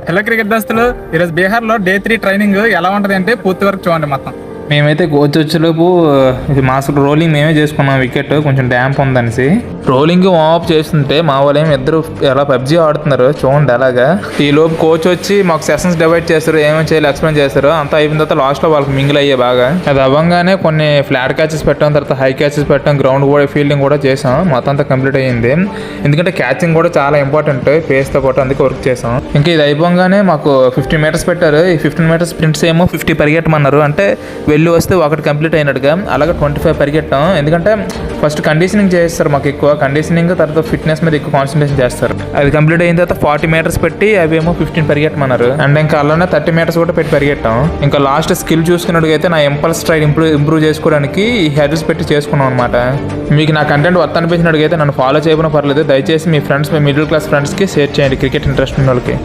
Hello cricket దోస్తులు, ఈరోజు బీహార్లో డే 3 ట్రైనింగ్ ఎలా ఉంటుంది అంటే పూర్తి వరకు చూడండి మొత్తం. మేమైతే కోచ్ వచ్చేలోపు మాస్టర్ రోలింగ్ మేమే చేసుకున్నాం. వికెట్ కొంచెం డ్యాంప్ ఉందనేసి రోలింగ్ వార్మప్ చేస్తుంటే మా వాళ్ళు ఏమి ఇద్దరు ఎలా పబ్జీ ఆడుతున్నారు చూడండి. అలాగా ఈ లోపు కోచ్ వచ్చి మాకు సెషన్స్ డివైడ్ చేస్తారు, ఏమేమి చేయాలి ఎక్స్ప్లెయిన్ చేస్తారు. అంతా అయిపోయిన తర్వాత లాస్ట్లో వాళ్ళకి మింగిల్ అయ్యే బాగా అది అవ్వగానే కొన్ని ఫ్లాట్ క్యాచెస్ పెట్టాం, తర్వాత హై క్యాచెస్ పెట్టాం, గ్రౌండ్ కూడా ఫీల్డింగ్ కూడా చేసాం. మొత్తం అంతా కంప్లీట్ అయ్యింది. ఎందుకంటే క్యాచింగ్ కూడా చాలా ఇంపార్టెంట్ పేస్తో పాటు, అందుకే వర్క్ చేసాం. ఇంకా ఇది అయిపోగానే మాకు 15 మీటర్స్ పెట్టారు. ఈ 15 మీటర్స్ స్ప్రింట్స్ ఏమో 50 పరిగెట్టమన్నారు. అంటే వెళ్ళి వస్తే ఒకటి కంప్లీట్ అయినట్టుగా. అలాగే 25 పరిగెట్టాం. ఎందుకంటే ఫస్ట్ కండిషనింగ్ చేస్తారు మాకు ఎక్కువ, కండిషనింగ్ తర్వాత ఫిట్నెస్ మీద ఎక్కువ కాన్సన్ట్రేషన్ చేస్తారు. అది కంప్లీట్ అయిన తర్వాత 40 మీటర్స్ పెట్టి అవి ఏమో 15 పరిగెట్టమన్నారు. అండ్ ఇంకా అలానే 30 మీటర్స్ కూడా పెట్టి పరిగెట్టాం. ఇంకా లాస్ట్ స్కిల్ చూసుకున్నట్టుగా నా ఇంపల్స్ స్ట్రైడ్ ఇంప్రూవ్ చేసుకోవడానికి ఈ హెడర్స్ పెట్టి చేసుకున్నాం అనమాట. మీకు నా కంటెంట్ వర్త్ అనిపించినట్టుగా నన్ను ఫాలో చేయకుండా పర్లేదు. దయచేసి మీ ఫ్రెండ్స్, మీ మిడిల్ క్లాస్ ఫ్రెండ్స్కి షేర్ చేయండి, క్రికెట్ ఇంట్రెస్ట్ ఉన్న వాళ్ళకి.